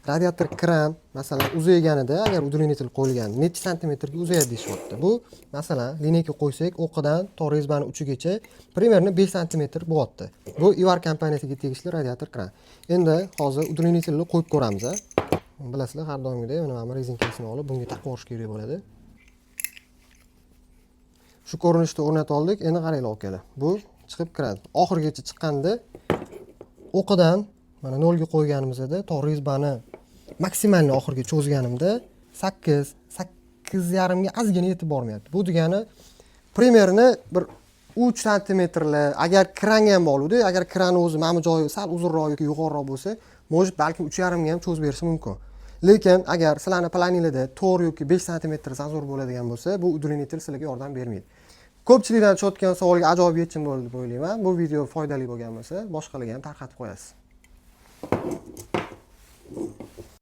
radiator kran masalan uzayganida agar uдлинитель qo'yilgan necha santimetrga uzayadi deyishyapti. Bu masalan lineyka qo'ysak o'qidan to rezbani uchigacha примерно 5 santimetr bo'lyapti. Bu Ivar kompaniyasiga tegishli radiator kran. Endi hozir uдлинительni qo'yib ko'ramiz. Bilasizlar, har doimgidek mana rezinkasini olib bunga taqib olish kerak bo'ladi. Shu ko'rinishda o'rnatib oldik. Endi qaranglar akalar. Bu chiqib kiradi. Oxirigacha chiqqanda o'qidan mana 0 ga qo'yganimizda to rezbani maksimalni oxiriga cho'zganimda 8.5 ga ozgina yetib bormayapti. Bu degani примерно bir 3 santimetrlar agar kran ham bo'luvdi, agar kranni o'zi mana bu joyi sal uzunroq yoki yuqoriroq bo'lsa, может balkim 3.5 ga ham cho'zib berishi mumkin. Lekin agar sizlarning planingizda 4 yoki 5 santimetr zazur bo'ladigan bo'lsa, bu uдлинитель sizlarga yordam bermaydi. Ko'pchilikdan tushayotgan savolga ajoyib yechim bo'ldi deb o'ylayman. Bu video foydali bo'lgan bo'lsa, boshqalarga ham tarqatib qo'yasiz.